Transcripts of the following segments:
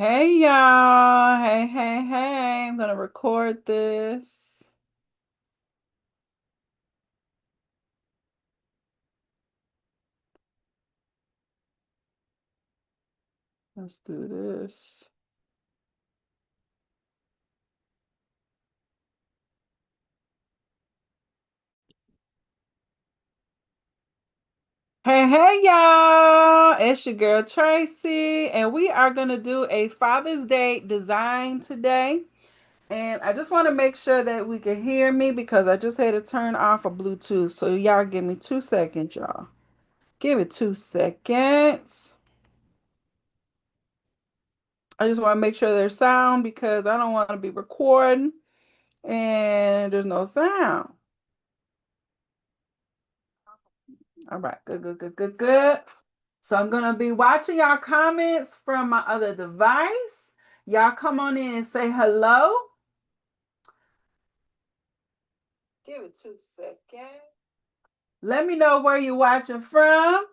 Hey y'all. Hey, hey, hey. I'm gonna record this. Let's do this. Hey, hey y'all. It's your girl Tracy, and we are gonna do a Father's Day design today. And I just want to make sure that we can hear me because I just had to turn off a Bluetooth. So y'all give me 2 seconds, y'all. Give it 2 seconds. I just want to make sure there's sound because I don't want to be recording and there's no sound. All right, good, good, good, good, good. So I'm gonna be watching y'all comments from my other device. Y'all come on in and say hello. Give it 2 seconds. Let me know where you're watching from.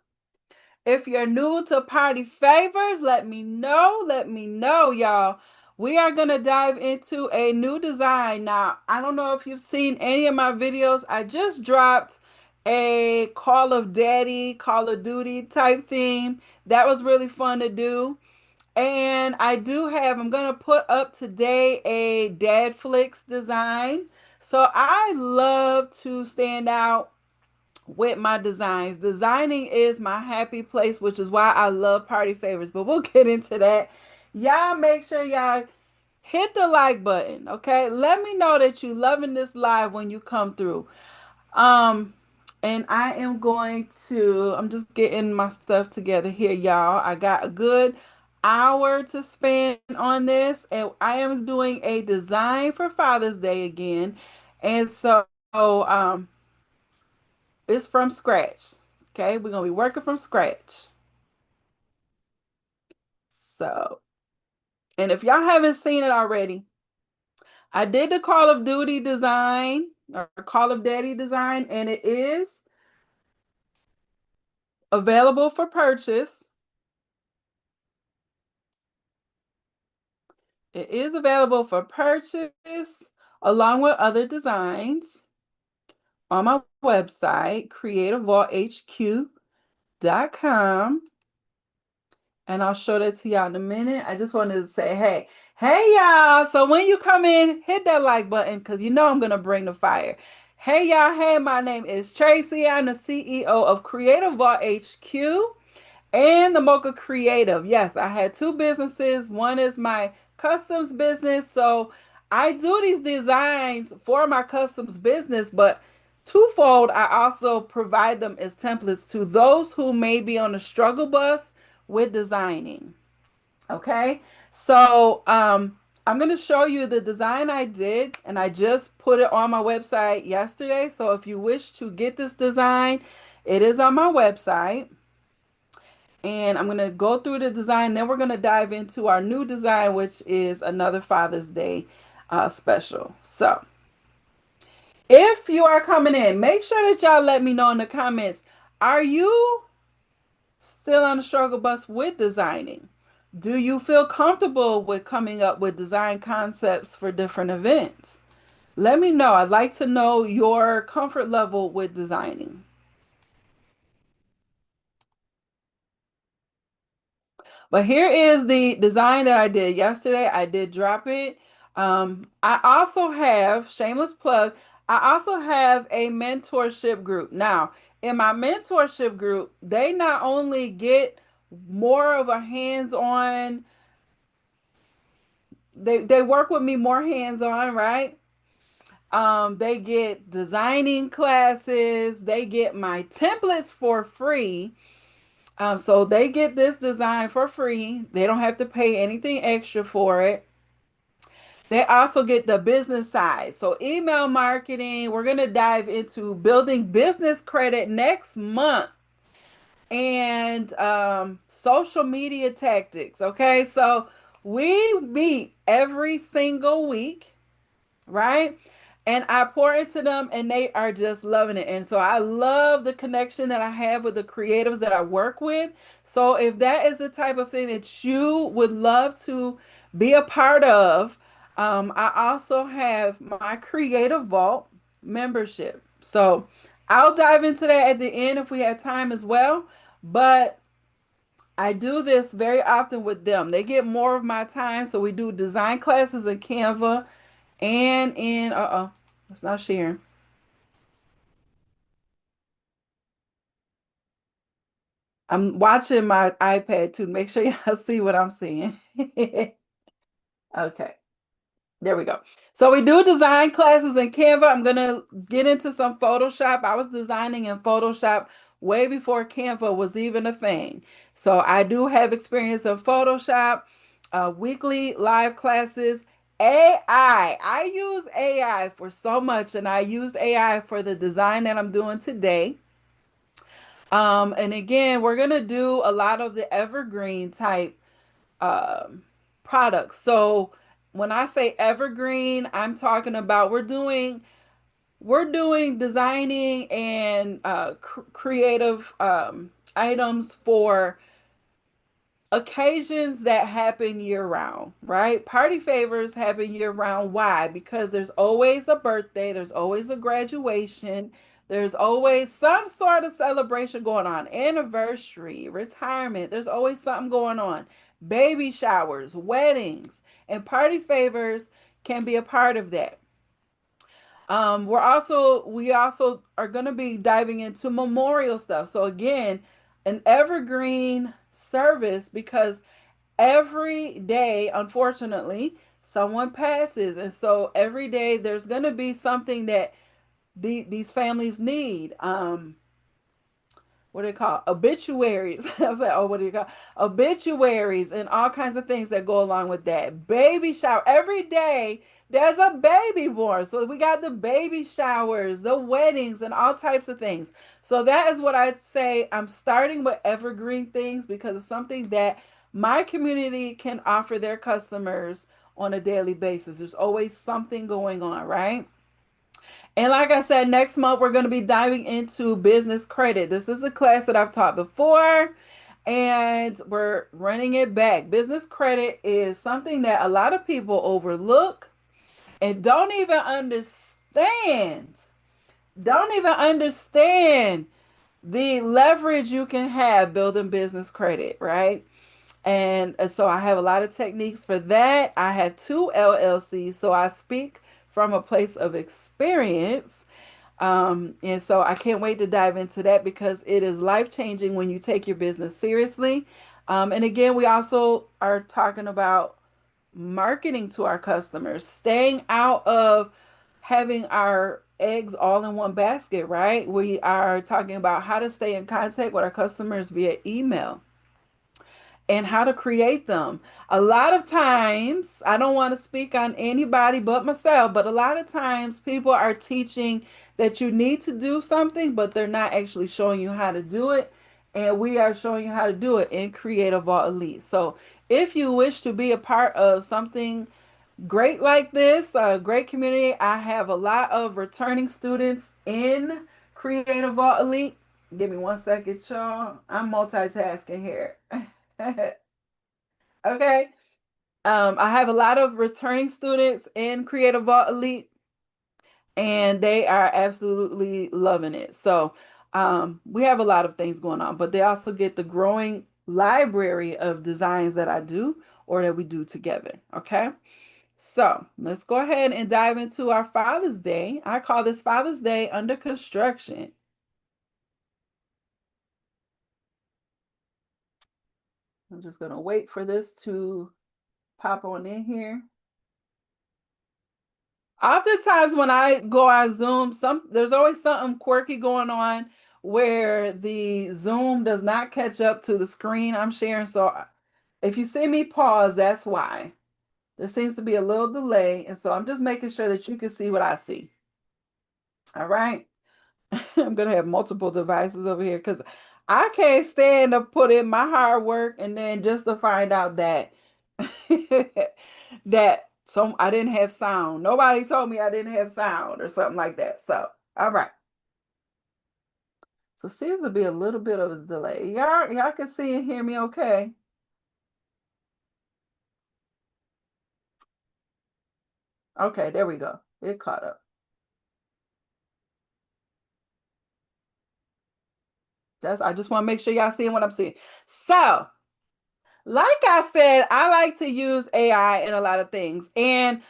If you're new to Party Favors, let me know. Let me know, y'all. We are gonna dive into a new design. Now, I don't know if you've seen any of my videos. I just dropped a Call of Daddy, Call of Duty type theme. That was really fun to do. And I'm going to put up today a Dad Flicks design. So I love to stand out with my designs. Designing is my happy place, which is why I love Party Favors. But we'll get into that. Y'all make sure y'all hit the like button, okay? Let me know that you loving this live when you come through. Um, and I'm just getting my stuff together here, y'all. I got a good hour to spend on this, and I am doing a design for Father's Day again. And so it's from scratch. Okay, we're gonna be working from scratch. So, and if y'all haven't seen it already, I did the Call of Duty design or Call of Daddy design, and it is available for purchase. It is available for purchase along with other designs on my website, creativevaulthq.com. And I'll show that to y'all in a minute. I just wanted to say, hey, y'all. So when you come in, hit that like button because you know I'm going to bring the fire. Hey, y'all. Hey, my name is Tracy. I'm the CEO of Creative Vault HQ. And the Mocha Creative. Yes, I had two businesses. One is my customs business. So I do these designs for my customs business, but twofold, I also provide them as templates to those who may be on the struggle bus with designing. Okay. So I'm going to show you the design I did, and I just put it on my website yesterday. So if you wish to get this design, it is on my website. And I'm going to go through the design. Then we're going to dive into our new design, which is another Father's Day special. So if you are coming in, make sure that y'all let me know in the comments. Are you still on the struggle bus with designing? Do you feel comfortable with coming up with design concepts for different events? Let me know. I'd like to know your comfort level with designing. But here is the design that I did yesterday. I did drop it. I also have, shameless plug, I also have a mentorship group. Now, in my mentorship group, they not only get more of a hands-on, they work with me more hands-on, right? They get designing classes, they get my templates for free. So they get this design for free. They don't have to pay anything extra for it. They also get the business side. So email marketing, we're going to dive into building business credit next month and social media tactics. Okay. So we meet every single week, right? and I pour into them and they are just loving it. And so I love the connection that I have with the creatives that I work with. So if that is the type of thing that you would love to be a part of, I also have my Creative Vault membership. So I'll dive into that at the end if we have time as well. But I do this very often with them. They get more of my time. So we do design classes in Canva and in, uh-oh, it's not sharing. I'm watching my iPad to make sure y'all see what I'm seeing. Okay. There we go. So we do design classes in Canva. I'm gonna get into some Photoshop. I was designing in Photoshop way before Canva was even a thing. So I do have experience in Photoshop, weekly live classes, AI. I use AI for so much, and I used AI for the design that I'm doing today. And again, we're gonna do a lot of the evergreen type um, products. So when I say evergreen, I'm talking about we're doing designing and creative items for occasions that happen year round, right? Party favors happen year round. Why? Because there's always a birthday, there's always a graduation, there's always some sort of celebration going on, anniversary, retirement, there's always something going on. Baby showers, weddings, and party favors can be a part of that. We also are going to be diving into memorial stuff. So again, an evergreen service because every day, unfortunately, someone passes. And so every day there's going to be something that these families need. What do they call obituaries? I was like, oh, what do you call obituaries and all kinds of things that go along with that. Baby shower every day. There's a baby born. So we got the baby showers, the weddings, and all types of things. So that is what I'd say. I'm starting with evergreen things because it's something that my community can offer their customers on a daily basis. There's always something going on, right? And like I said, next month we're going to be diving into business credit. This is a class that I've taught before, and we're running it back. Business credit is something that a lot of people overlook and don't even understand. Don't even understand the leverage you can have building business credit, right? And so I have a lot of techniques for that. I have two LLCs, so I speak from a place of experience. And so I can't wait to dive into that because it is life changing when you take your business seriously. And again, we also are talking about marketing to our customers, staying out of having our eggs all in one basket, right? We are talking about how to stay in contact with our customers via email and how to create them. A lot of times, I don't want to speak on anybody but myself, but a lot of times people are teaching that you need to do something, but they're not actually showing you how to do it. And we are showing you how to do it in Creative Vault Elite. So if you wish to be a part of something great like this, a great community, I have a lot of returning students in Creative Vault Elite. Give me 1 second, y'all. I'm multitasking here. Okay. I have a lot of returning students in Creative Vault Elite, and they are absolutely loving it. So we have a lot of things going on, but they also get the growing library of designs that I do or that we do together. Okay. So let's go ahead and dive into our Father's Day. I call this Father's Day under construction. I'm just going to wait for this to pop on in here. Oftentimes when I go on Zoom, there's always something quirky going on where the Zoom does not catch up to the screen I'm sharing. So if you see me pause, that's why. There seems to be a little delay, and so I'm just making sure that you can see what I see. All right. I'm gonna have multiple devices over here because I can't stand to put in my hard work and then just to find out that that So I didn't have sound. Nobody told me I didn't have sound or something like that. So, all right. So seems to be a little bit of a delay. Y'all can see and hear me okay. Okay, there we go. It caught up. I just want to make sure y'all seeing what I'm seeing. So, like I said, I like to use AI in a lot of things, and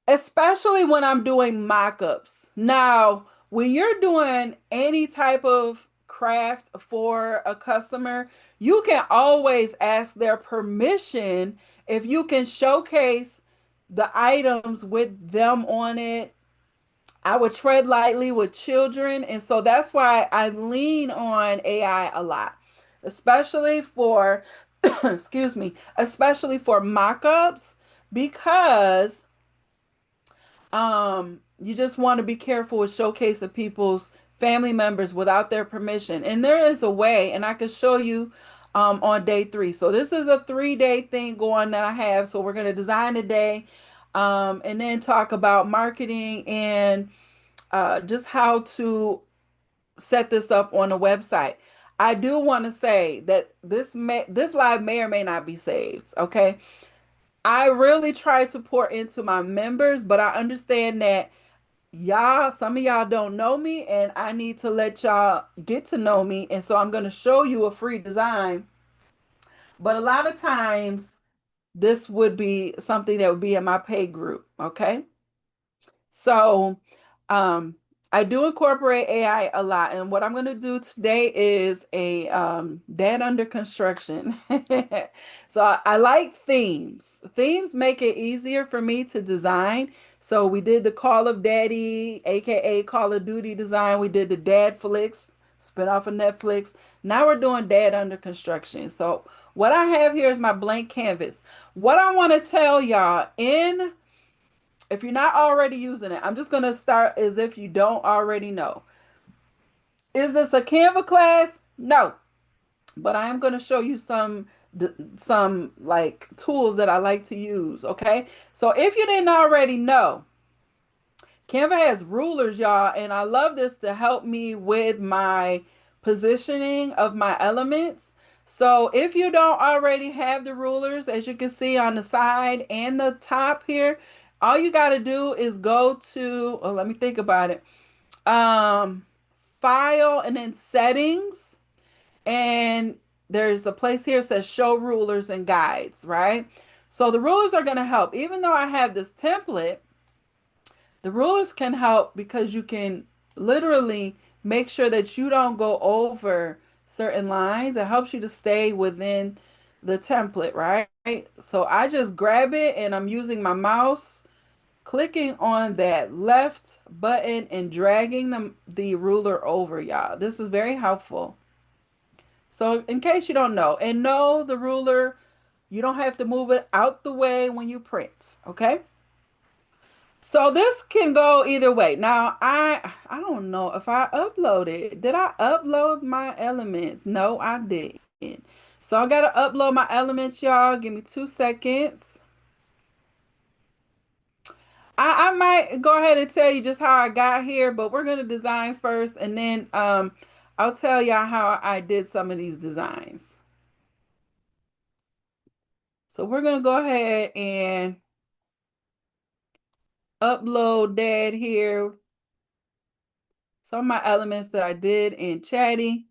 especially when I'm doing mock-ups. Now, when you're doing any type of craft for a customer, you can always ask their permission if you can showcase the items with them on it. I would tread lightly with children, and so that's why I lean on AI a lot, especially for, excuse me, especially for mock-ups, because you just want to be careful with showcasing people's family members without their permission. And there is a way, and I can show you on day 3. So this is a 3-day thing going that I have. So we're going to design a day, and then talk about marketing and just how to set this up on a website. I do want to say that this live may or may not be saved. Okay, I really try to pour into my members, but I understand that some of y'all don't know me, and I need to let y'all get to know me. And so I'm going to show you a free design. But a lot of times, this would be something that would be in my pay group. Okay. So, um, I do incorporate AI a lot, and what I'm going to do today is a dad under construction. So I like themes. Themes make it easier for me to design. So we did the Call of Daddy, aka Call of Duty design. We did the Dad Flicks, spin off of Netflix. Now we're doing dad under construction. So what I have here is my blank canvas. What I want to tell y'all in if you're not already using it, I'm just going to start as if you don't already know. Is this a Canva class? No, but I am going to show you some like tools that I like to use, okay? So if you didn't already know, Canva has rulers, y'all, and I love this to help me with my positioning of my elements. So if you don't already have the rulers, as you can see on the side and the top here, all you got to do is go to, oh, let me think about it. Um, File and then settings, and there's a place here that says show rulers and guides, right? So the rulers are going to help. Even though I have this template, the rulers can help because you can literally make sure that you don't go over certain lines. It helps you to stay within the template, right? So I just grab it and I'm using my mouse, clicking on that left button and dragging the ruler over, y'all. This is very helpful. So in case you don't know, and no, the ruler, you don't have to move it out the way when you print, okay? So this can go either way. Now, I don't know if I uploaded. Did I upload my elements? No, I didn't. So I gotta upload my elements, y'all. Give me 2 seconds. I might go ahead and tell you just how I got here, but we're gonna design first, and then I'll tell y'all how I did some of these designs. So we're gonna go ahead and upload that here. Some of my elements that I did in Chatty.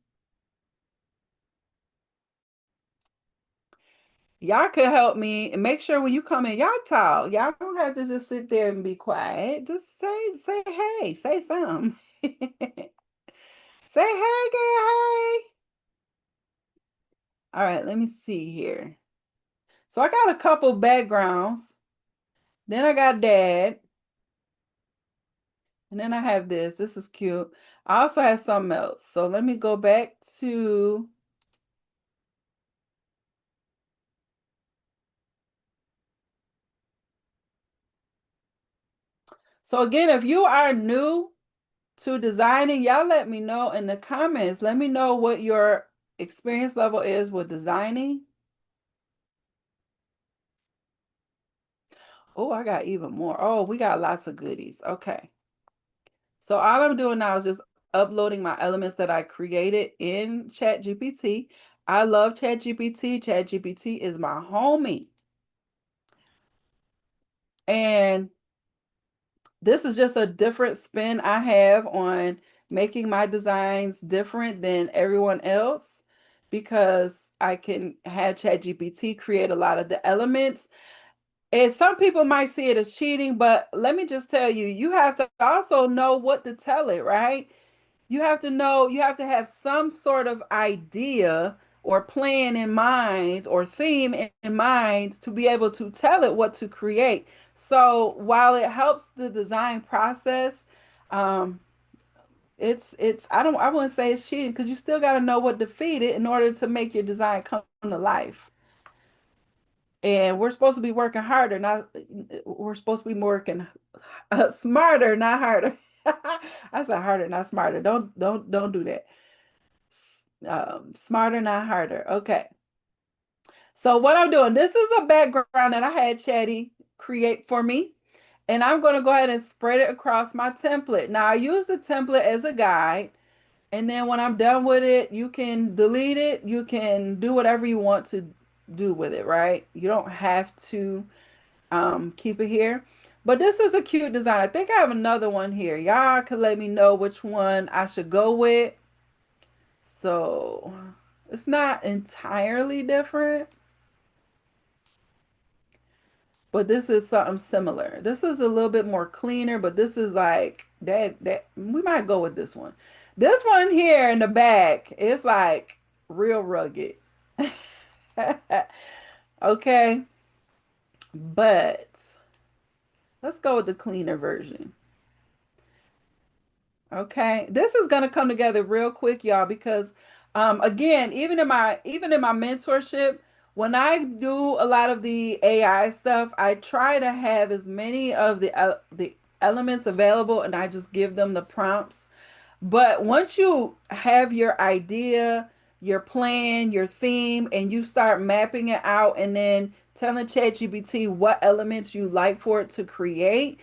Y'all could help me and make sure when you come in, y'all talk. Y'all don't have to just sit there and be quiet. Just say hey, say something. Say hey, girl, hey. All right, let me see here. So I got a couple backgrounds. Then I got dad. And then I have this. This is cute. I also have something else. So let me go back to. So again, if you are new to designing, y'all let me know in the comments. Let me know what your experience level is with designing. Oh, I got even more. Oh, we got lots of goodies. Okay. So all I'm doing now is just uploading my elements that I created in ChatGPT. I love ChatGPT. ChatGPT is my homie. And this is just a different spin I have on making my designs different than everyone else because I can have ChatGPT create a lot of the elements. And some people might see it as cheating, but let me just tell you, you have to also know what to tell it, right? You have to know, you have to have some sort of idea or plan in mind or theme in mind to be able to tell it what to create. So while it helps the design process, um, I wouldn't say it's cheating because you still got to know what to feed it in order to make your design come to life. And we're supposed to be working harder, not we're supposed to be working smarter, not harder. I said harder, not smarter. Don't do that. Smarter, not harder. Okay. So what I'm doing, this is a background that I had Chatty create for me. And I'm going to go ahead and spread it across my template. Now I use the template as a guide. And then when I'm done with it, you can delete it. You can do whatever you want to do with it, right? You don't have to keep it here. But this is a cute design. I think I have another one here. Y'all could let me know which one I should go with. So it's not entirely different, but this is something similar. This is a little bit more cleaner, but this is like that we might go with this one. This one here in the back is like real rugged. Okay, but let's go with the cleaner version. Okay, this is gonna come together real quick, y'all, because again, even in my mentorship, when I do a lot of the AI stuff, I try to have as many of the elements available, and I just give them the prompts. But once you have your idea, your plan, your theme, and you start mapping it out and then telling ChatGPT what elements you like for it to create,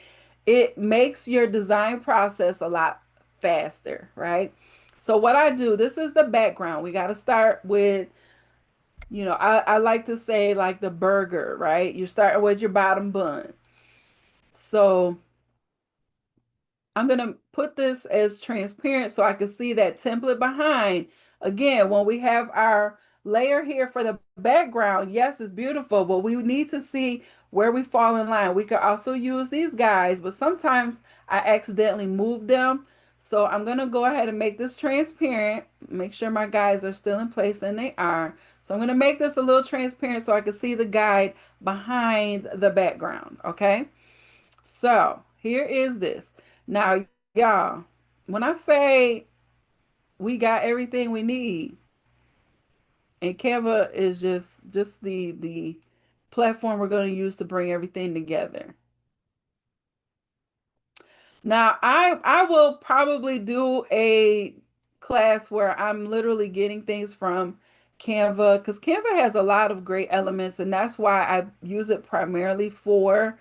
it makes your design process a lot faster, right? So what I do, this is the background. We got to start with, I like to say like the burger, right? You're starting with your bottom bun. So I'm going to put this as transparent so I can see that template behind. Again, when we have our layer here for the background, yes, it's beautiful, but we need to see where we fall in line. We could also use these guys, but sometimes I accidentally move them. So I'm going to go ahead and make this transparent, make sure my guides are still in place, and they are. So I'm going to make this a little transparent so I can see the guide behind the background, okay? So here is this. Now, y'all, when I say we got everything we need, and Canva is just the platform we're going to use to bring everything together. Now, I will probably do a class where I'm literally getting things from Canva because Canva has a lot of great elements, and that's why I use it primarily for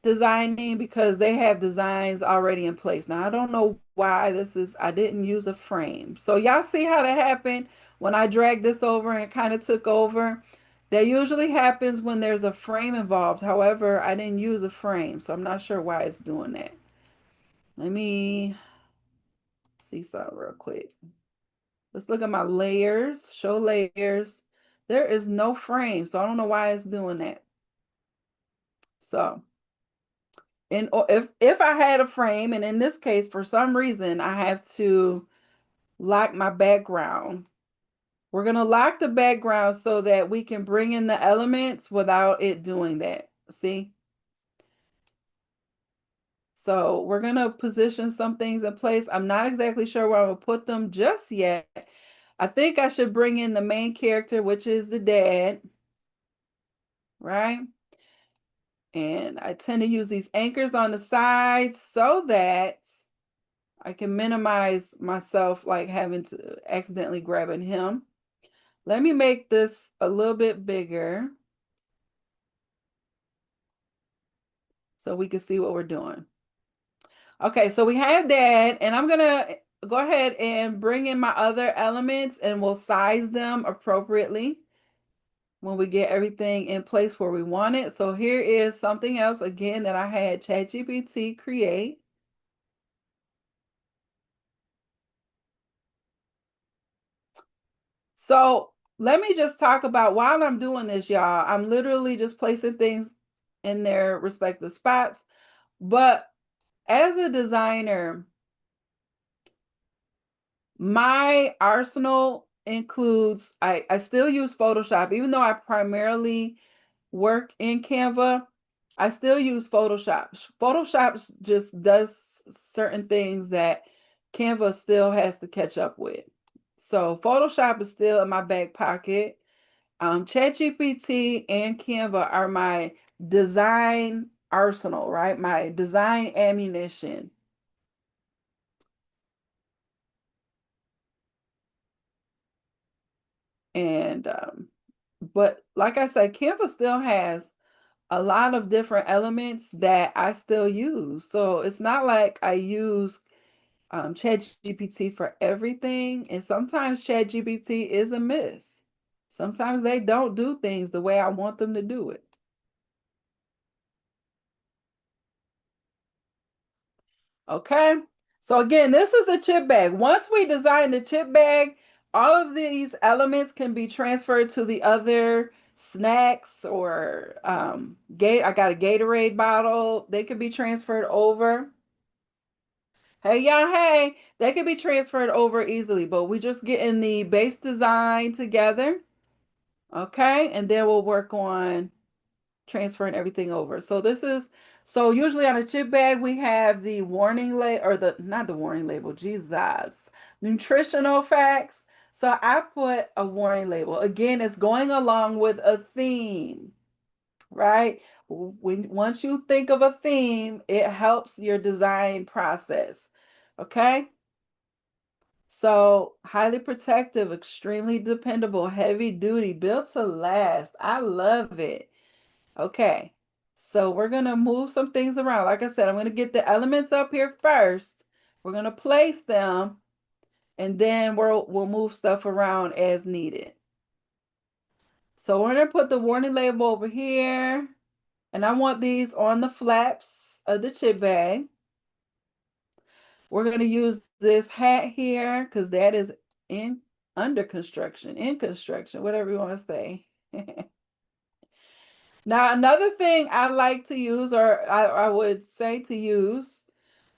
designing because they have designs already in place. Now, I don't know why I didn't use a frame. So y'all see how that happened when I dragged this over and it kind of took over. That usually happens when there's a frame involved. However, I didn't use a frame, so I'm not sure why it's doing that. Let me see something real quick. Let's look at my layers, show layers. There is no frame, so I don't know why it's doing that. So and if I had a frame, and in this case, for some reason, I have to lock my background. We're gonna lock the background so that we can bring in the elements without it doing that. See? So we're gonna position some things in place. I'm not exactly sure where I'm gonna put them just yet. I think I should bring in the main character, which is the dad, right? And I tend to use these anchors on the sides so that I can minimize myself like having to accidentally grabbing him. Let me make this a little bit bigger. so we can see what we're doing. Okay, so we have that, and I'm gonna go ahead and bring in my other elements and we'll size them appropriately when we get everything in place where we want it. So here is something else again that I had ChatGPT create. So let me just talk about while I'm doing this, y'all, I'm literally just placing things in their respective spots. But as a designer, my arsenal includes, I still use Photoshop, even though I primarily work in Canva, I still use Photoshop. Photoshop just does certain things that Canva still has to catch up with. So Photoshop is still in my back pocket. ChatGPT and Canva are my design arsenal, right? My design ammunition. And but like I said, Canva still has a lot of different elements that I still use. So it's not like I use ChatGPT for everything. And sometimes ChatGPT is a miss. Sometimes they don't do things the way I want them to do it. Okay. So again, this is the chip bag. Once we design the chip bag, all of these elements can be transferred to the other snacks or gate. I got a Gatorade bottle. They can be transferred over. Hey, y'all, hey, they can be transferred over easily, but we just getting the base design together. Okay. And then we'll work on transferring everything over. So this is, so usually on a chip bag, we have the warning label, or the, not the warning label, Jesus, nutritional facts. So I put a warning label. Again, it's going along with a theme, right? Once you think of a theme, it helps your design process. Okay. So highly protective, extremely dependable, heavy duty, built to last. I love it. Okay, so we're gonna move some things around. Like I said, I'm gonna get the elements up here first. We're gonna place them, and then we'll move stuff around as needed. So we're gonna put the warning label over here, and I want these on the flaps of the chip bag. We're gonna use this hat here because that is in in construction, whatever you want to say. Now, another thing I like to use, or I would say to use,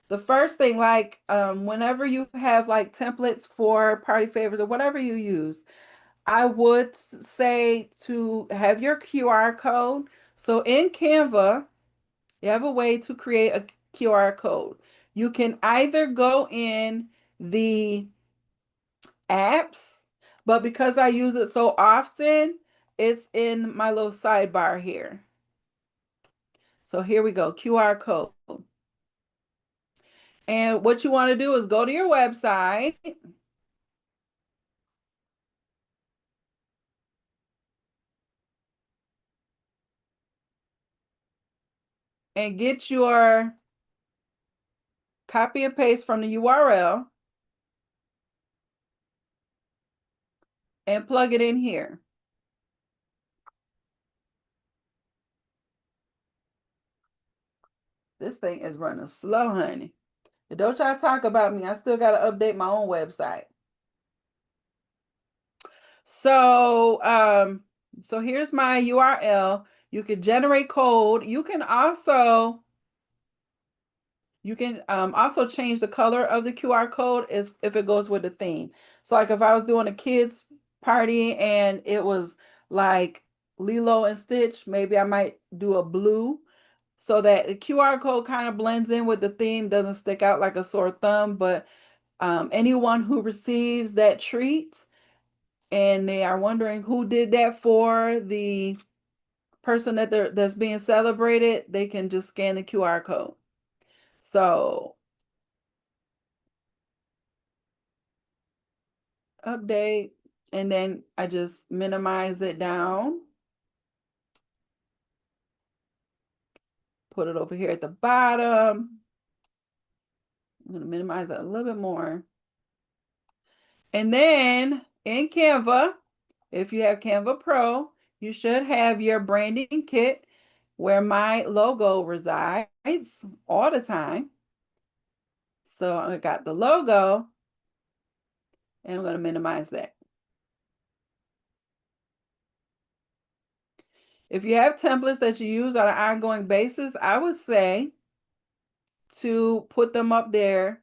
the first thing, like whenever you have like templates for party favors or whatever you use, I would say to have your QR code. So in Canva, you have a way to create a QR code. You can either go in the apps, but because I use it so often, it's in my little sidebar here. So here we go, QR code. And what you want to do is go to your website and get your copy and paste from the URL and plug it in here. This thing is running slow, honey. But don't y'all talk about me. I still got to update my own website. So, so here's my URL. You can generate code. You can also change the color of the QR code is if it goes with the theme. So like if I was doing a kids party and it was like Lilo and Stitch, maybe I might do a blue so that the QR code kind of blends in with the theme, doesn't stick out like a sore thumb, but anyone who receives that treat and they are wondering who did that for the person that's being celebrated, they can just scan the QR code. So update, and then I just minimize it down. Put it over here at the bottom. I'm going to minimize that a little bit more. And then in Canva, if you have Canva Pro, you should have your branding kit where my logo resides all the time. So I got the logo and I'm going to minimize that. If you have templates that you use on an ongoing basis, I would say to put them up there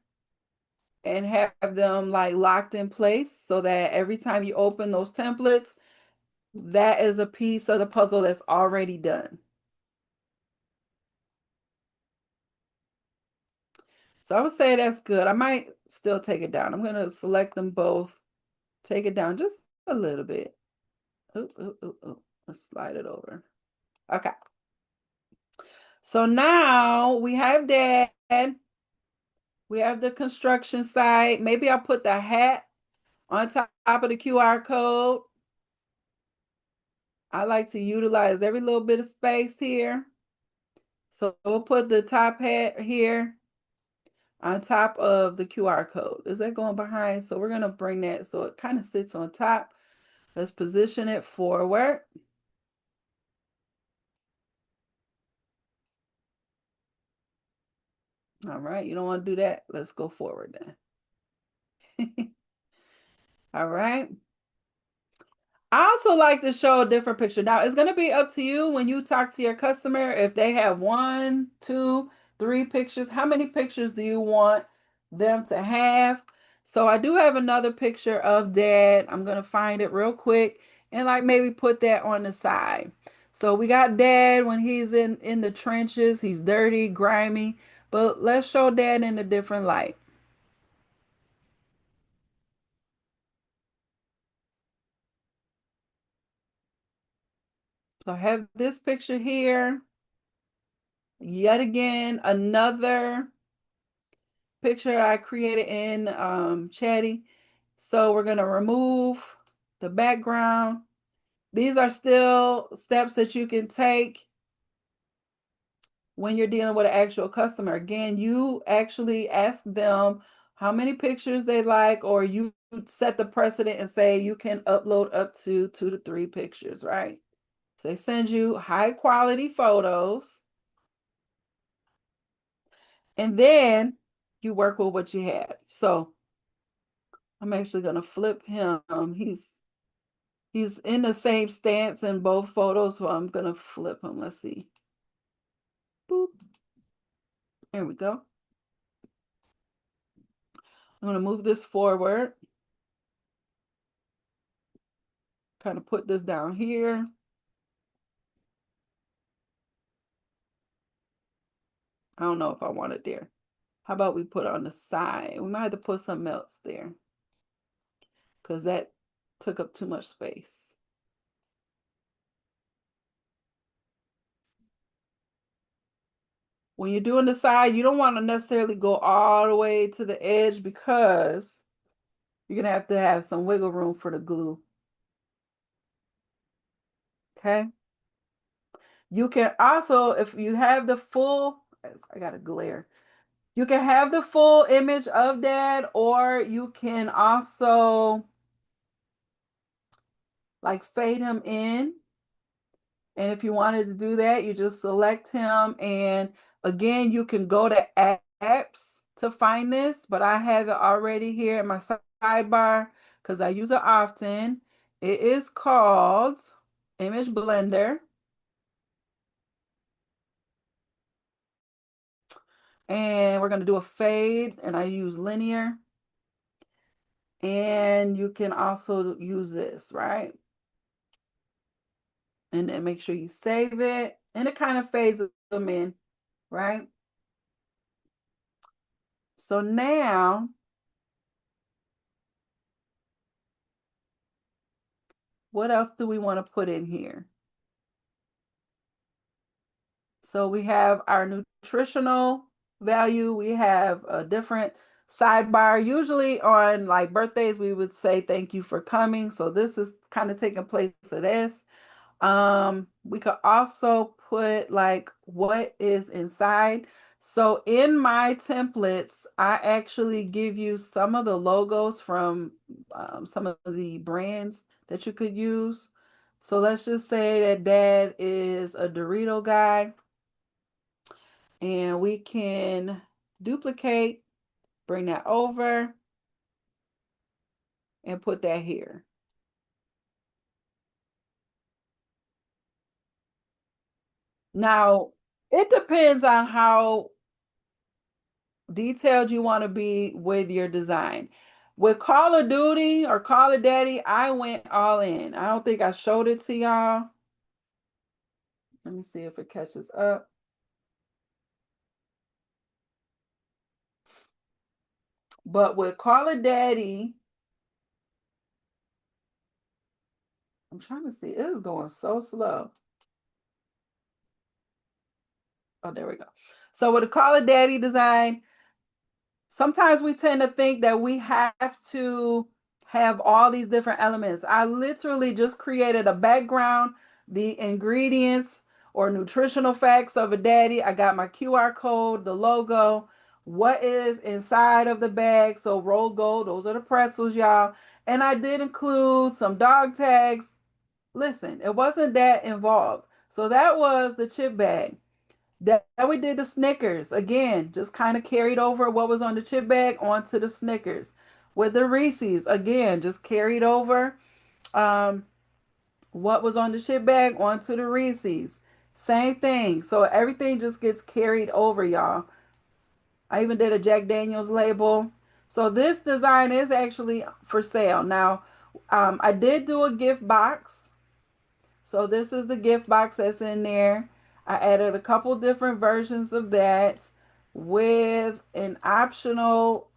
and have them like locked in place so that every time you open those templates, that is a piece of the puzzle that's already done. So I would say that's good. I might still take it down. I'm going to select them both, take it down just a little bit. Ooh, ooh, ooh, ooh. Let's slide it over. Okay. So now we have that. We have the construction site. Maybe I'll put the hat on top of the QR code. I like to utilize every little bit of space here. So we'll put the top hat here on top of the QR code. Is that going behind? So we're going to bring that so it kind of sits on top. Let's position it forward. All right, you don't want to do that. Let's go forward then. All right. I also like to show a different picture. Now, it's going to be up to you when you talk to your customer if they have 1, 2, 3 pictures. How many pictures do you want them to have? So I do have another picture of Dad. I'm going to find it real quick and like maybe put that on the side. So we got Dad when he's in the trenches. He's dirty, grimy, but let's show Dad in a different light. So I have this picture here. Yet again, another picture I created in Chatty. So we're going to remove the background. These are still steps that you can take when you're dealing with an actual customer. Again, you actually ask them how many pictures they like, or you set the precedent and say you can upload up to 2 to 3 pictures, right? So they send you high quality photos. And then you work with what you have. So I'm actually going to flip him. He's in the same stance in both photos, so I'm going to flip him. Let's see. Boop. There we go. I'm going to move this forward. Kind of put this down here. I don't know if I want it there. How about we put it on the side? We might have to put something else there because that took up too much space. When you're doing the side, you don't want to necessarily go all the way to the edge because you're going to have some wiggle room for the glue. Okay. You can also, if you have the full, I got a glare. You can have the full image of Dad, or you can also like fade him in. And if you wanted to do that, you just select him. And again, you can go to apps to find this, but I have it already here in my sidebar because I use it often. It is called Image Blender. And we're going to do a fade, and I use linear. And you can also use this, right? And then make sure you save it. And it kind of fades them in, right? So now, what else do we want to put in here? So we have our nutritional value. We have a different sidebar. Usually on like birthdays, we would say thank you for coming. So this is kind of taking place of this. We could also put like what is inside. So in my templates, I actually give you some of the logos from some of the brands that you could use. So let's just say that dad is a Dorito guy, and we can duplicate, bring that over, and put that here. Now, it depends on how detailed you want to be with your design. With Call of Duty or Call of Daddy, I went all in. I don't think I showed it to y'all. Let me see if it catches up. But with Call of Daddy, I'm trying to see. It is going so slow. Oh, there we go. So with the Call of Daddy design, sometimes we tend to think that we have to have all these different elements. I literally just created a background, the ingredients or nutritional facts of a daddy. I got my QR code, the logo, what is inside of the bag. So roll gold, those are the pretzels, y'all. And I did include some dog tags. Listen, it wasn't that involved. So that was the chip bag. That we did the Snickers. Again, just kind of carried over what was on the chip bag onto the Snickers. With the Reese's, again, just carried over um, what was on the chip bag onto the Reese's. Same thing. So everything just gets carried over, y'all. I even did a Jack Daniels label. So this design is actually for sale. Now, I did do a gift box. So this is the gift box that's in there. I added a couple different versions of that with an optional,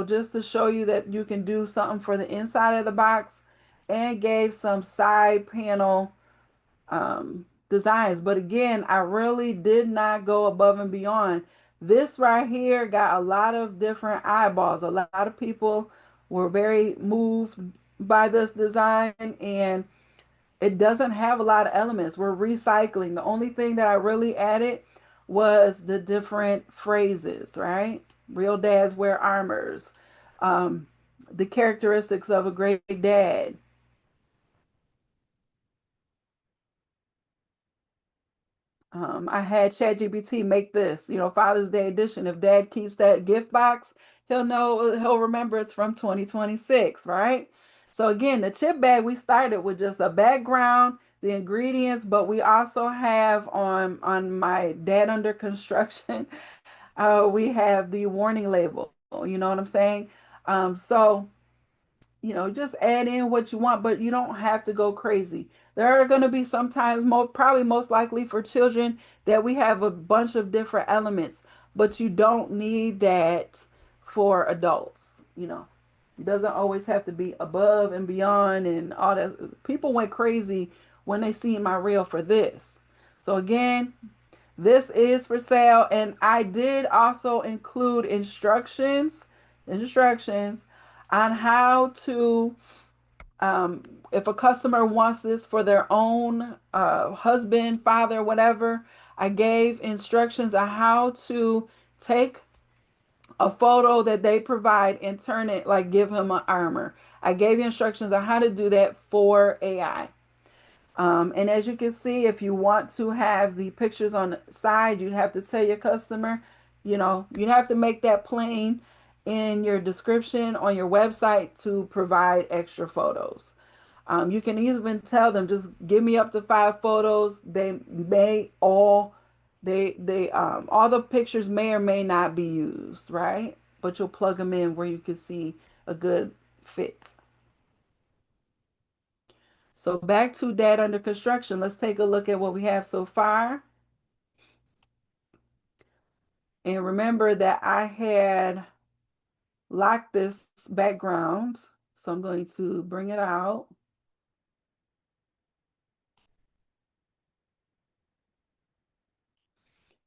just to show you that you can do something for the inside of the box, and gave some side panel designs. But again, I really did not go above and beyond. This right here got a lot of different eyeballs. A lot of people were very moved by this design, and it doesn't have a lot of elements. We're recycling. The only thing that I really added was the different phrases, right? Real dads wear armors. Um, the characteristics of a great dad. I had ChatGPT make this, Father's Day edition. If dad keeps that gift box, he'll remember it's from 2026, right? So again, the chip bag, we started with just a background, the ingredients, but we also have on my dad under construction, we have the warning label. You know what I'm saying? So just add in what you want, but you don't have to go crazy. There are going to be sometimes, probably most likely for children, that we have a bunch of different elements, but you don't need that for adults. It doesn't always have to be above and beyond and all that. People went crazy when they see my reel for this. So again, this is for sale, and I did also include instructions on how to, if a customer wants this for their own husband, father, whatever. I gave instructions on how to take a photo that they provide and turn it, like give him an armor. I gave you instructions on how to do that for AI. And as you can see, if you want to have the pictures on the side, you'd have to tell your customer, you'd have to make that plain in your description on your website to provide extra photos. You can even tell them, just give me up to 5 photos. All the pictures may or may not be used, right? But you'll plug them in where you can see a good fit. So back to dad under construction. Let's take a look at what we have so far. And remember that I had locked this background. So I'm going to bring it out.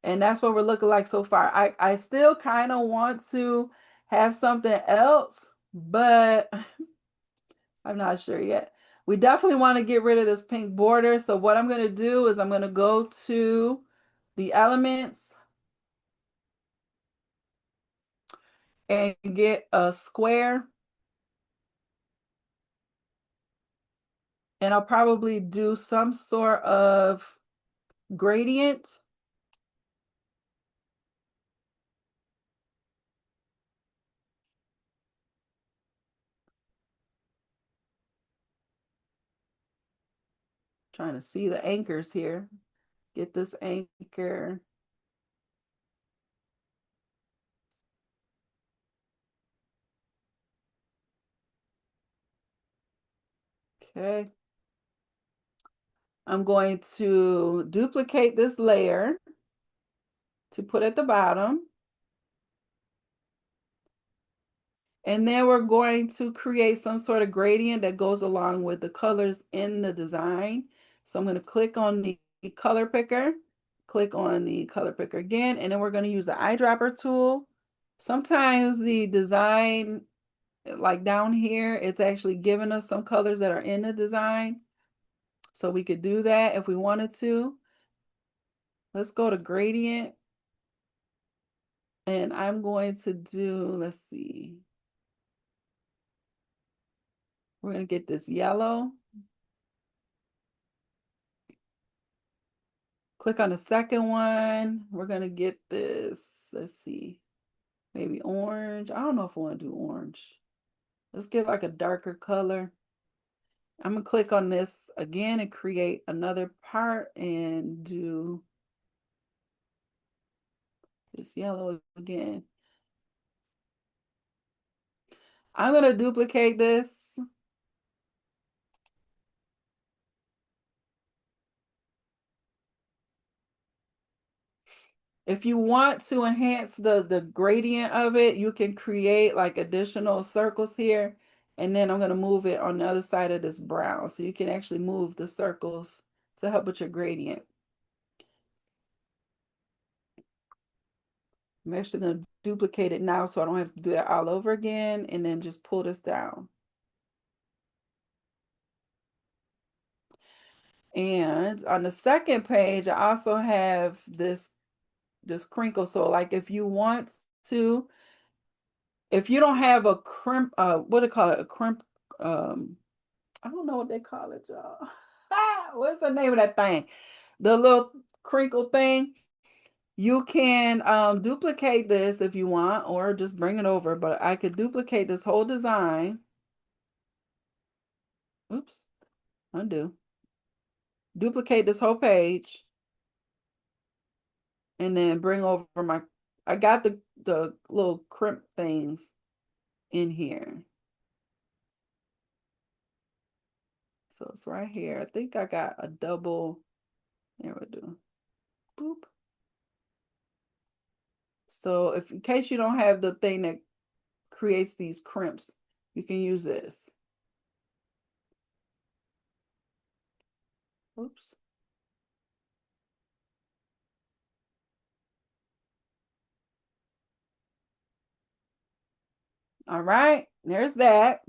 And that's what we're looking like so far. I still kind of want to have something else, but I'm not sure yet. We definitely want to get rid of this pink border. So what I'm going to do is I'm going to go to the elements and get a square. And I'll probably do some sort of gradient. Trying to see the anchors here. Get this anchor. Okay. I'm going to duplicate this layer to put at the bottom. And then we're going to create some sort of gradient that goes along with the colors in the design. So I'm going to click on the color picker, click on the color picker again, and then we're going to use the eyedropper tool. Sometimes the design, like down here, it's actually giving us some colors that are in the design. So we could do that if we wanted to. Let's go to gradient. And I'm going to do, let's see. We're going to get this yellow. Click on the second one. We're going to get this, let's see, maybe orange. I don't know if I want to do orange. Let's get like a darker color. I'm going to click on this again and create another part and do this yellow again. I'm going to duplicate this. If you want to enhance the gradient of it, you can create like additional circles here. And then I'm going to move it on the other side of this brown. So you can actually move the circles to help with your gradient. I'm actually going to duplicate it now so I don't have to do that all over again, and then just pull this down. And on the second page, I also have this crinkle. So like if you want to, if you don't have a crimp, what do they call it? A crimp, I don't know what they call it, y'all. What's the name of that thing? The little crinkle thing. You can duplicate this if you want, or just bring it over, but I could duplicate this whole design. Oops, undo. Duplicate this whole page and then bring over my, I got the little crimp things in here. So it's right here. I think I got a double, there we do. Boop. So if in case you don't have the thing that creates these crimps, you can use this. Oops. All right, there's that.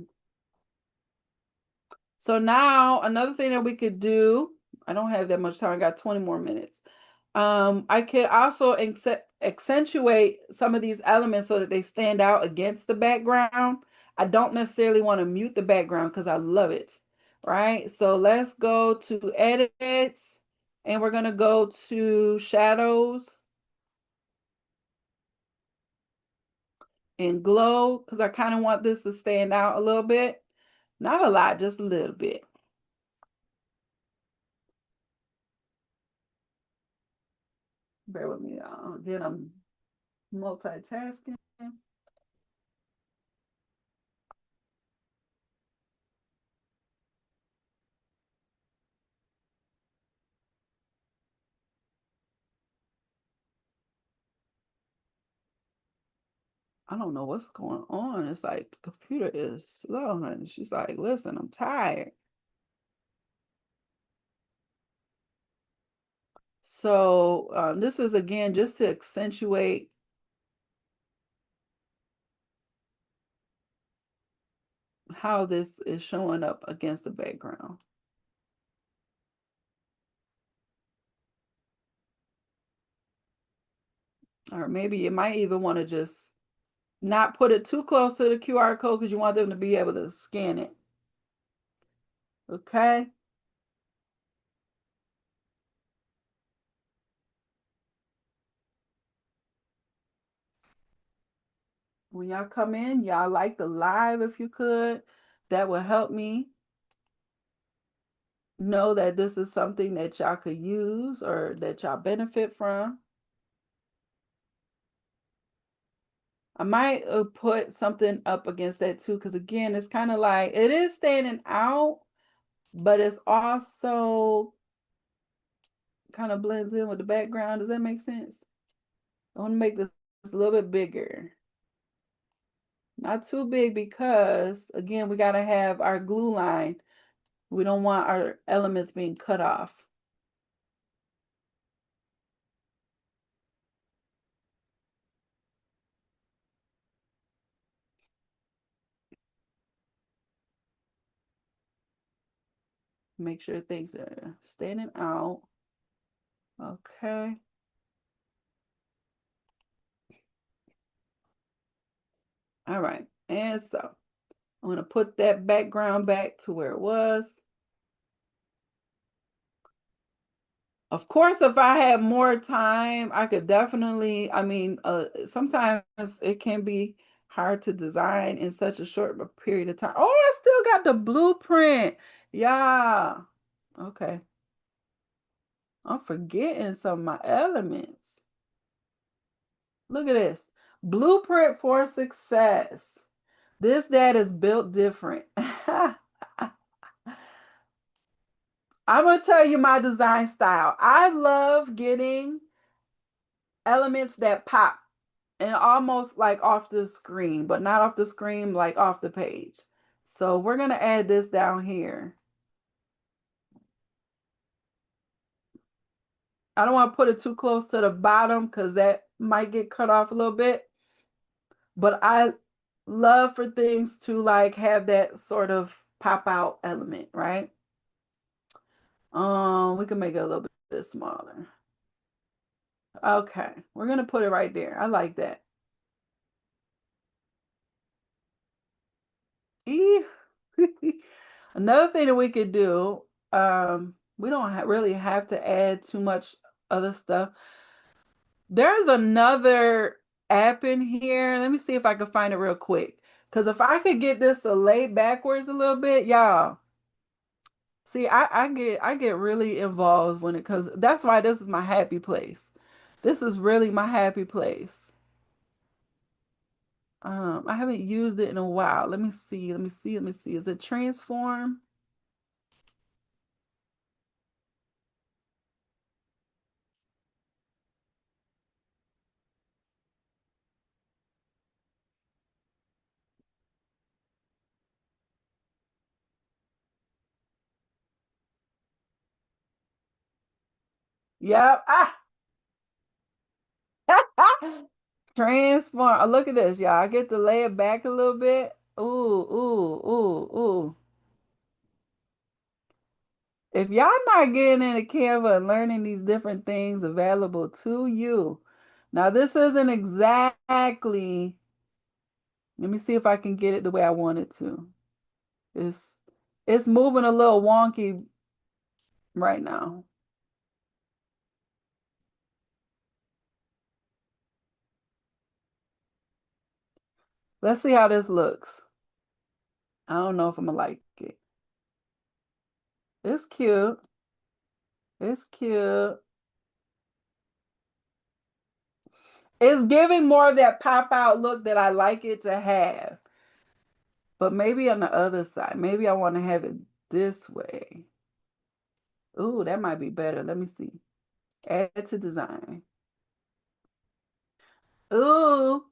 So now another thing that we could do, I don't have that much time, I got 20 more minutes. I could also accentuate some of these elements so that they stand out against the background. I don't necessarily want to mute the background because I love it, right? So let's go to edit and we're going to go to shadows and glow because I kind of want this to stand out a little bit. Not a lot, just a little bit. Bear with me. Again, I'm multitasking. I don't know what's going on. It's like the computer is slow, and she's like, listen, I'm tired. So this is again just to accentuate how this is showing up against the background. Or maybe you might even want to just not put it too close to the QR code because you want them to be able to scan it. Okay. When y'all come in, y'all like the live if you could. That will help me know that this is something that y'all could use or that y'all benefit from. I might put something up against that too, because again, it's kind of like it is standing out, but it's also kind of blends in with the background. Does that make sense? I want to make this a little bit bigger. Not too big because, again, we got to have our glue line. We don't want our elements being cut off. Make sure things are standing out. Okay. All right. And so I'm going to put that background back to where it was. Of course, if I had more time, I could definitely, I mean, sometimes it can be hard to design in such a short period of time. Oh, I still got the blueprint. Yeah. Okay. I'm forgetting some of my elements. Look at this. Blueprint for success. This dad is built different. I'm going to tell you my design style. I love getting elements that pop and almost like off the screen, but not off the screen, like off the page. So we're going to add this down here. I don't want to put it too close to the bottom because that might get cut off a little bit. But I love for things to like have that sort of pop out element, right? We can make it a little bit smaller. Okay, we're gonna put it right there. I like that. Another thing that we could do, we don't really have to add too much other stuff. There's another app in here. Let me see if I can find it real quick. Because if I could get this to lay backwards a little bit, y'all. See, I get really involved when it comes. That's why this is my happy place. This is really my happy place. I haven't used it in a while. Let me see. Let me see. Let me see. Is it transform? Yep. Ah. Transform. Oh, look at this, y'all. I get to lay it back a little bit. Ooh, ooh, ooh, ooh. If y'all not getting into Canva and learning these different things available to you, now this isn't exactly. Let me see if I can get it the way I want it to. It's it's moving a little wonky right now. Let's see how this looks. I don't know if I'm gonna like it. It's cute. It's cute. It's giving more of that pop out look that I like it to have. But maybe on the other side, maybe I want to have it this way. Ooh, that might be better. Let me see. Add to design. Ooh,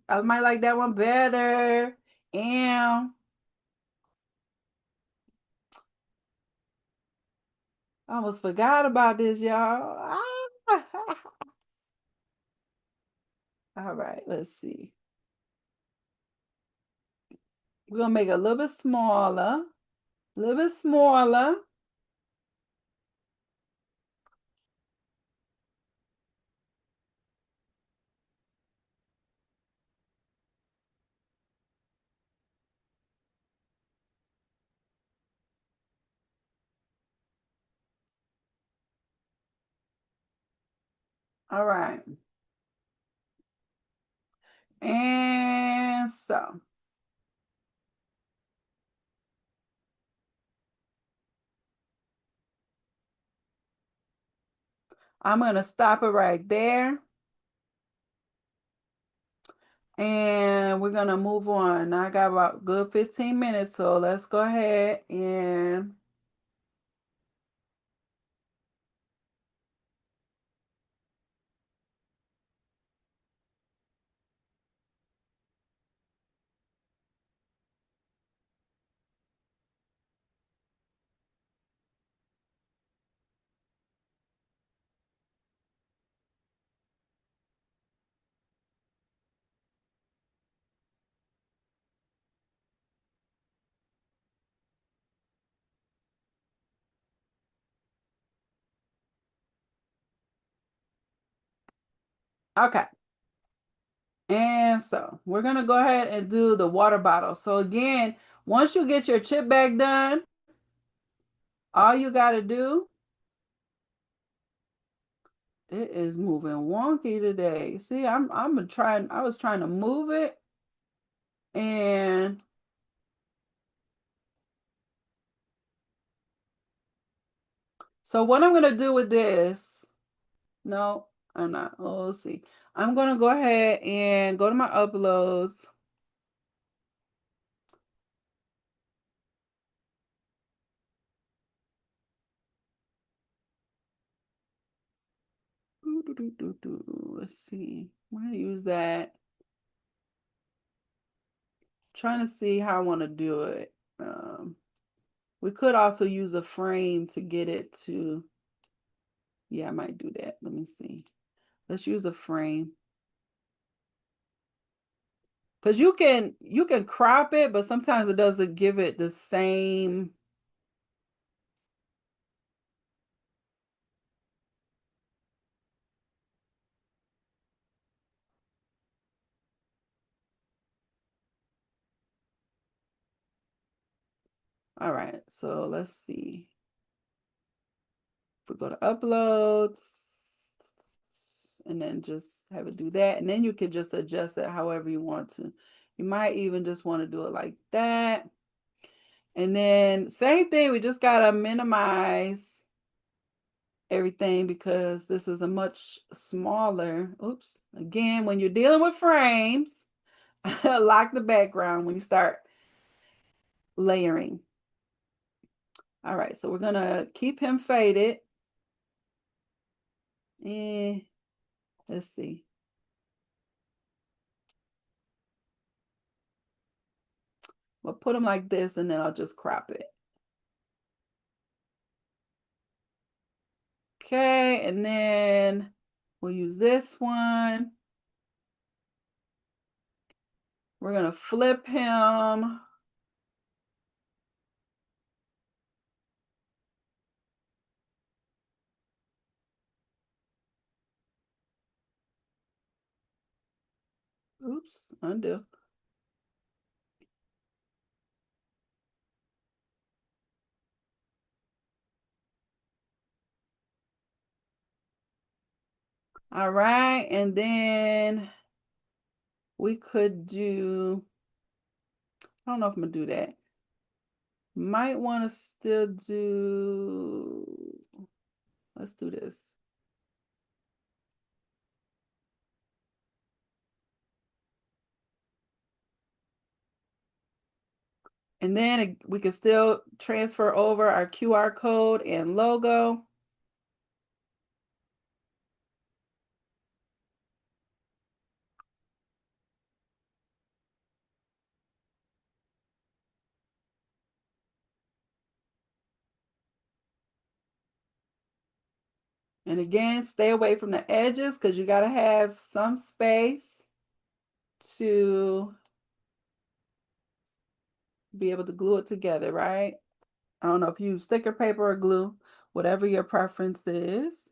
I might like that one better. And I almost forgot about this, y'all. Ah. All right, let's see. We're gonna make it a little bit smaller, a little bit smaller. All right. And so I'm gonna stop it right there. And we're gonna move on. Now I got about good 15 minutes, so let's go ahead and okay. And so we're gonna go ahead and do the water bottle. So again, once you get your chip bag done, all you gotta do, it is moving wonky today. See, I was trying to move it and so what I'm gonna do with this, no, I'm not. Oh, let's see. I'm gonna go ahead and go to my uploads. Let's see. I'm gonna use that. Trying to see how I want to do it. We could also use a frame to get it to, yeah, I might do that. Let me see. Let's use a frame. Because you can crop it, but sometimes it doesn't give it the same. All right, so let's see. If we go to uploads and then just have it do that, and then you can just adjust it however you want to. You might even just want to do it like that. And then same thing, we just gotta minimize everything because this is a much smaller, oops, again, when you're dealing with frames, lock the background when you start layering. All right, so we're gonna keep him faded. And let's see. We'll put him like this and then I'll just crop it. Okay, and then we'll use this one. We're gonna flip him. Oops, undo. All right, and then we could do, I don't know if I'm gonna do that. Might want to still do, let's do this. And then we can still transfer over our QR code and logo. And again, stay away from the edges because you got to have some space to be able to glue it together, right? I don't know if you use sticker paper or glue, whatever your preference is.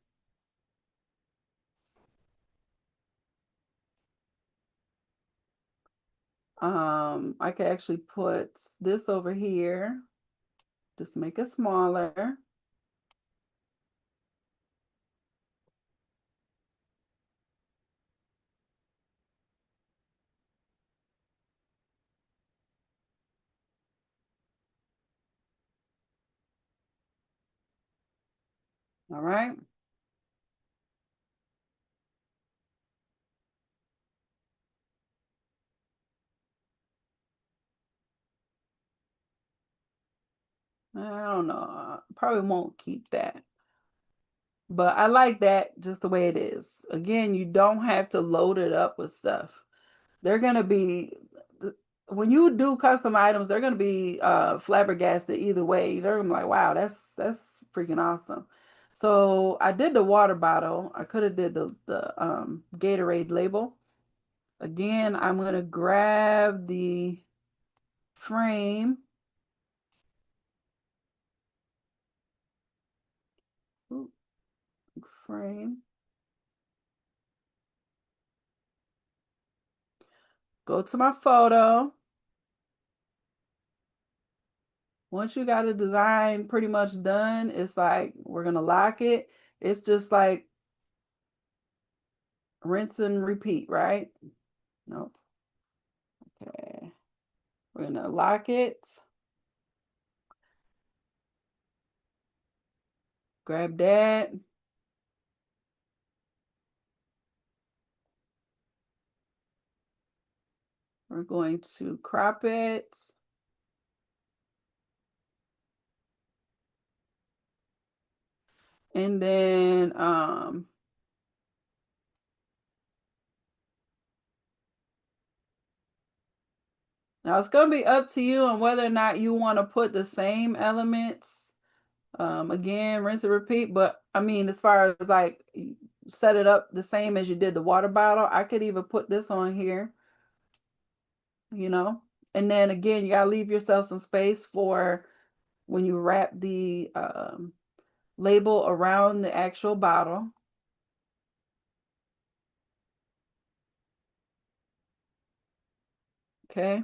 I could actually put this over here, just make it smaller. All right. I don't know. I probably won't keep that. But I like that just the way it is. Again, you don't have to load it up with stuff. They're gonna be when you do custom items, they're gonna be flabbergasted either way. They're gonna be like, wow, that's freaking awesome. So I did the water bottle. I could have did the Gatorade label. Again, I'm gonna grab the frame. Ooh, frame. Go to my photo. Once you got the design pretty much done, it's like we're gonna lock it. It's just like rinse and repeat, right? Nope. Okay. We're gonna lock it. Grab that. We're going to crop it. And then now it's gonna be up to you on whether or not you want to put the same elements. Again, rinse and repeat. But I mean, as far as like set it up the same as you did the water bottle, I could even put this on here, you know. And then again, you gotta leave yourself some space for when you wrap the label around the actual bottle. Okay.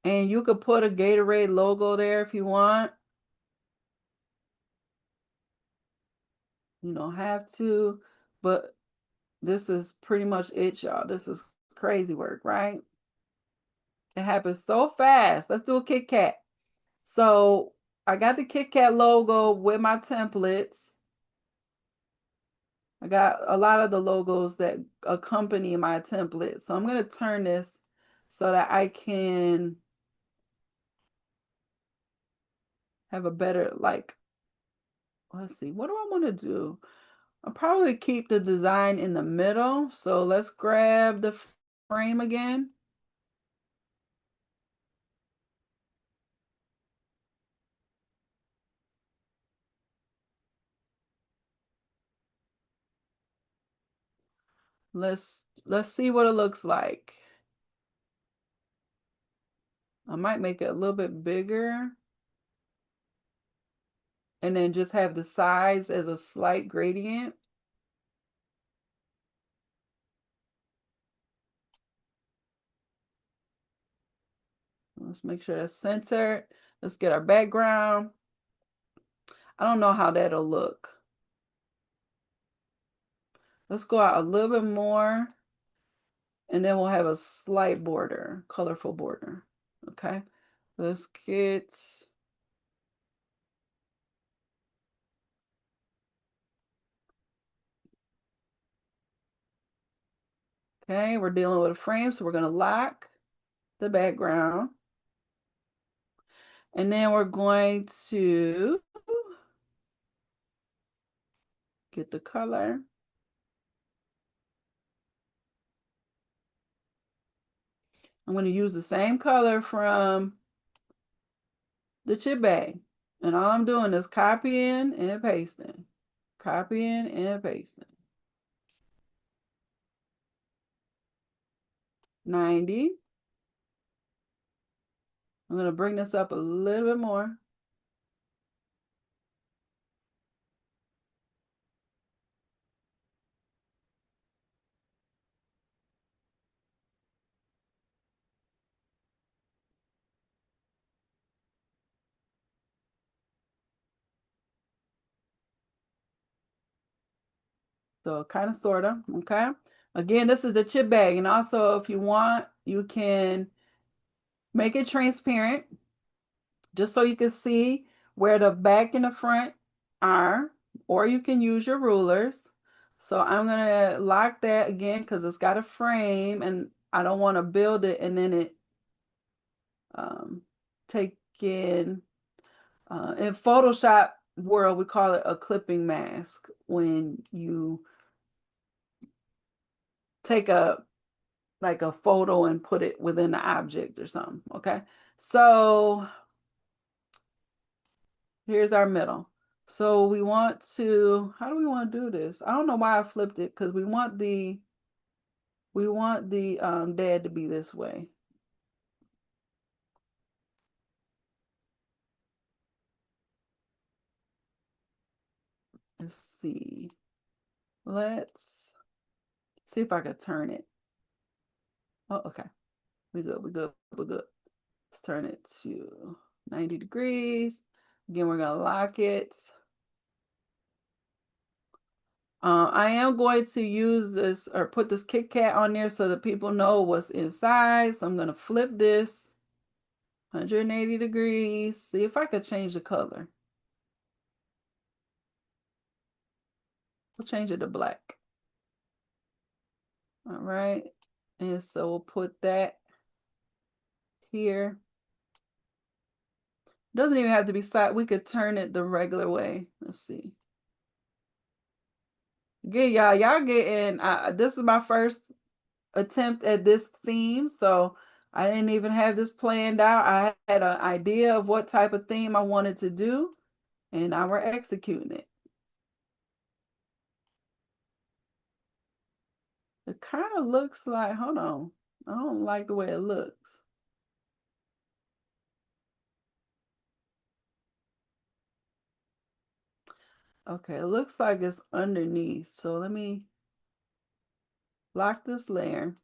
And you could put a Gatorade logo there if you want. You don't have to, but this is pretty much it, y'all. This is crazy work, right? It happens so fast. Let's do a Kit Kat. So I got the Kit Kat logo with my templates. I got a lot of the logos that accompany my template. So I'm going to turn this so that I can have a better, like, let's see, what do I want to do? I'll probably keep the design in the middle. So let's grab the frame again. Let's see what it looks like. I might make it a little bit bigger and then just have the size as a slight gradient. Let's make sure that's centered. Let's get our background. I don't know how that'll look. Let's go out a little bit more and then we'll have a slight border, colorful border. Okay. Let's get okay, we're dealing with a frame, so we're going to lock the background. And then we're going to get the color. I'm going to use the same color from the chip bag. And all I'm doing is copying and pasting. Copying and pasting. 90. I'm going to bring this up a little bit more. So kind of, sort of, okay? Again, this is the chip bag. And also, if you want, you can make it transparent just so you can see where the back and the front are, or you can use your rulers. So I'm gonna lock that again because it's got a frame and I don't want to build it and then it take in Photoshop world, we call it a clipping mask when you take a like a photo and put it within the object or something. Okay. So here's our middle. So we want to, how do we want to do this? I don't know why I flipped it because we want the dad to be this way. Let's see. Let's see if I can turn it. Oh, okay. We good. We good. We're good. Let's turn it to 90 degrees. Again, we're gonna lock it. I am going to use this or put this Kit Kat on there so that people know what's inside. So I'm gonna flip this 180 degrees. See if I could change the color. We'll change it to black. All right. And so we'll put that here. Doesn't even have to be side. We could turn it the regular way. Let's see. Again, y'all getting, this is my first attempt at this theme, so I didn't even have this planned out. I had an idea of what type of theme I wanted to do, and now we're executing it. It kind of looks like, hold on, I don't like the way it looks. Okay, it looks like it's underneath, so let me lock this layer.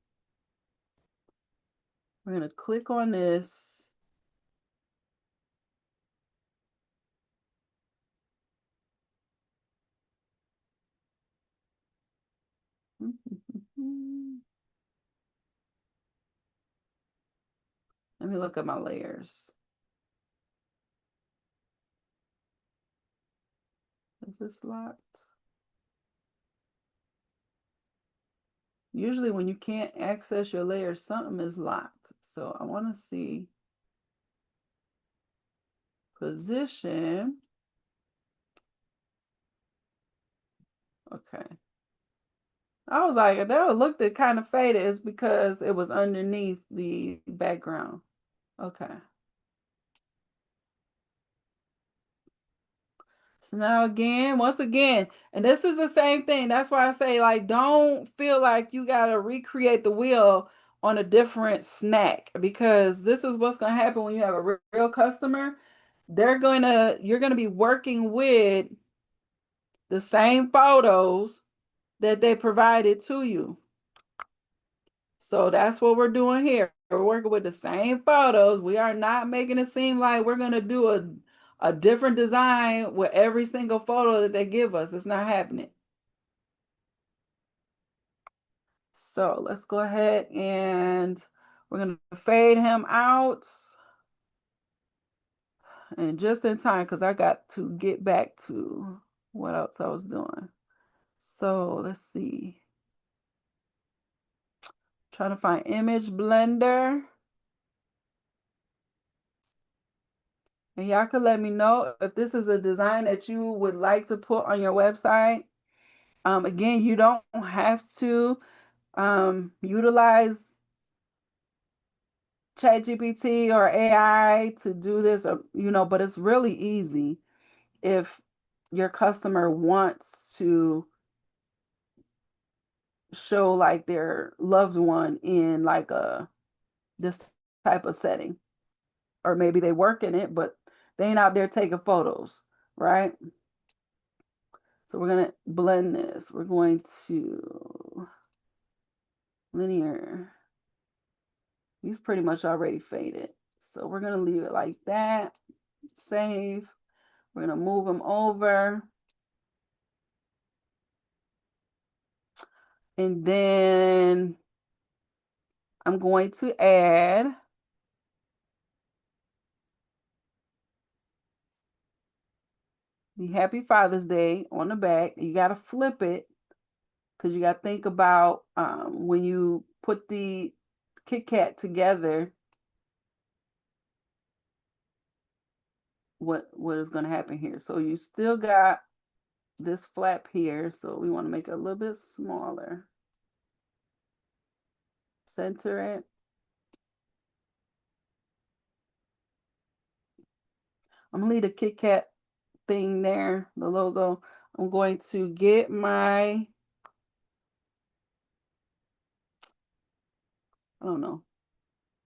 We're gonna click on this. Let me look at my layers. Is this locked? Usually when you can't access your layers, something is locked. So I want to see position. Okay. I was like, that looked it kind of faded. It's because it was underneath the background. Okay. So now again, once again, and this is the same thing. That's why I say, like, don't feel like you gotta recreate the wheel on a different snack because this is what's gonna happen when you have a real customer. You're gonna be working with the same photos that they provided to you. So that's what we're doing here. We're working with the same photos. We are not making it seem like we're going to do a different design with every single photo that they give us. It's not happening. So let's go ahead and we're going to fade him out. And just in time, because I got to get back to what else I was doing. So let's see. Trying to find image blender. And y'all can let me know if this is a design that you would like to put on your website. Again, you don't have to utilize ChatGPT or AI to do this, or but it's really easy if your customer wants to show like their loved one in like a this type of setting. or maybe they work in it, but they ain't out there taking photos, right? So we're gonna blend this. We're going to linear. He's pretty much already faded. So we're gonna leave it like that. Save. We're gonna move him over. And then I'm going to add the Happy Father's Day on the back. You got to flip it because you got to think about when you put the Kit Kat together, what is going to happen here. So you still got this flap here, so we want to make it a little bit smaller. Center it. I'm going to leave the Kit Kat thing there, the logo. I'm going to get my, I don't know.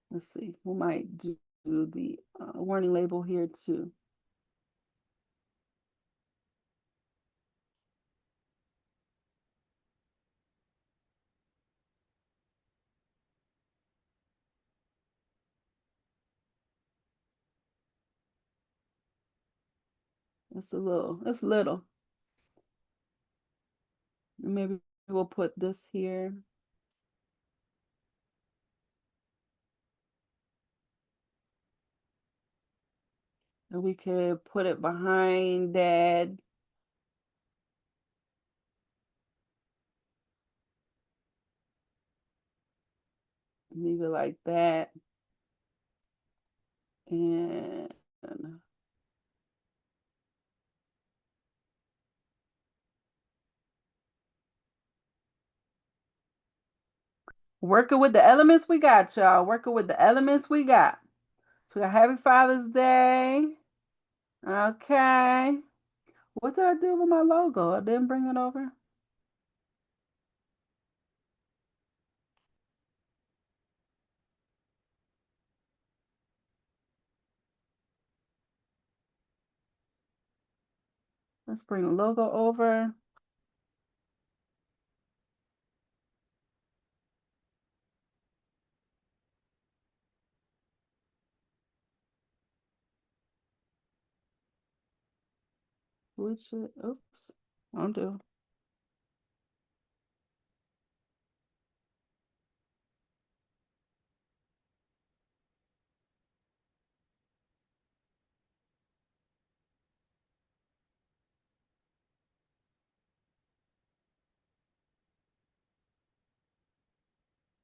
Let's see. We might do the warning label here too. It's little. Maybe we'll put this here. And we could put it behind Dad. Leave it like that. And working with the elements we got, y'all. Working with the elements we got. So we got Happy Father's Day. Okay. What did I do with my logo? I didn't bring it over. Let's bring the logo over. Switch it. Oops. Undo.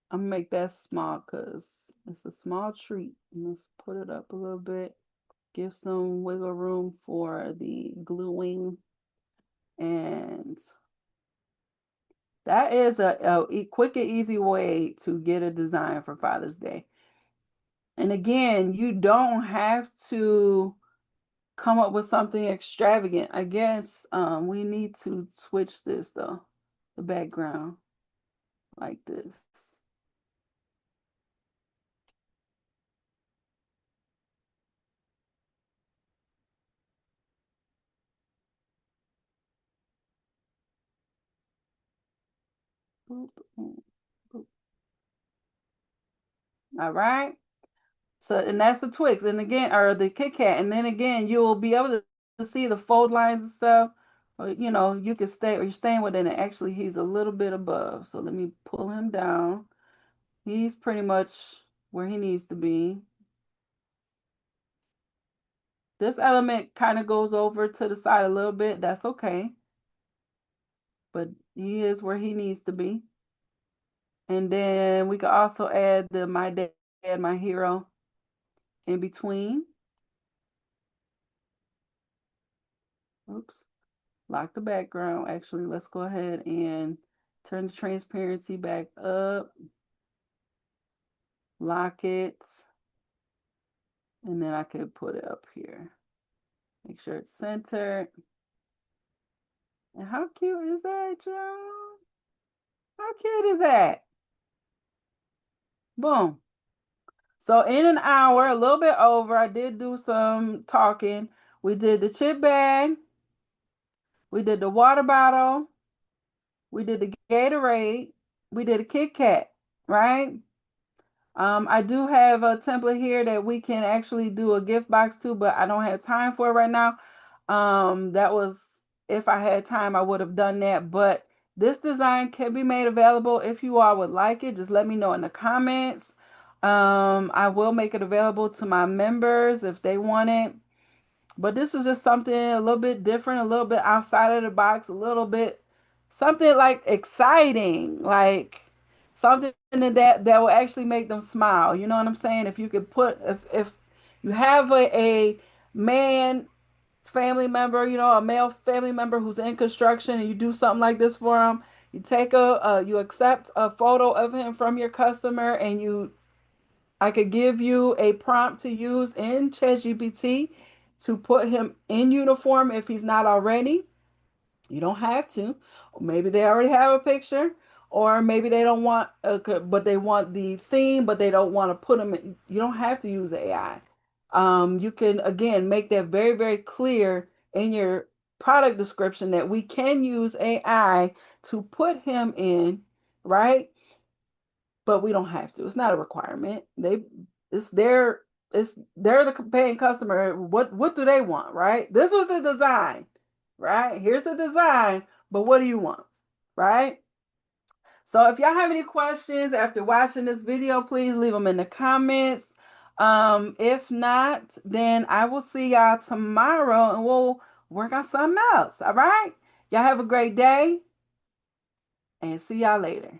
I'm gonna make that small because it's a small treat. Let's put it up a little bit. Give some wiggle room for the gluing. And that is a quick and easy way to get a design for Father's Day. And again, you don't have to come up with something extravagant. I guess we need to switch this though, the background like this. Boop, boop, boop. All right. So, and that's the Twix, and again, or the Kit Kat, and then again, you'll be able to see the fold lines and stuff. Or, you know, you can stay, or you're staying within it. Actually, he's a little bit above. So let me pull him down. He's pretty much where he needs to be. This element kind of goes over to the side a little bit. That's okay. But he is where he needs to be. And then we could also add the My Dad, My Hero in between. Oops. Lock the background. Actually, let's go ahead and turn the transparency back up. Lock it. And then I could put it up here. Make sure it's centered. And how cute is that, y'all? How cute is that? Boom. So in an hour, a little bit over, I did do some talking. We did the chip bag, we did the water bottle, we did the Gatorade, we did a Kit Kat, right? I do have a template here that we can actually do a gift box to, but I don't have time for it right now. That was, if I had time, I would have done that. But this design can be made available if you all would like it. Just let me know in the comments. I will make it available to my members if they want it. But this is just something a little bit different, a little bit outside of the box, a little bit something like exciting, like something that will actually make them smile. You know what I'm saying? If you could put if you have a man family member, a male family member who's in construction and you do something like this for him, you take you accept a photo of him from your customer and I could give you a prompt to use in ChatGPT to put him in uniform if he's not already. You don't have to. Maybe they already have a picture, or maybe they don't want, but they want the theme, but they don't want to put them in. You don't have to use AI. You can, again, make that very, very clear in your product description that we can use AI to put him in, right? But we don't have to. It's not a requirement. It's their, they're the paying customer. What do they want, right? This is the design, right? Here's the design, but what do you want, right? So if y'all have any questions after watching this video, please leave them in the comments. If not, then I will see y'all tomorrow and we'll work on something else. All right. Y'all have a great day and see y'all later.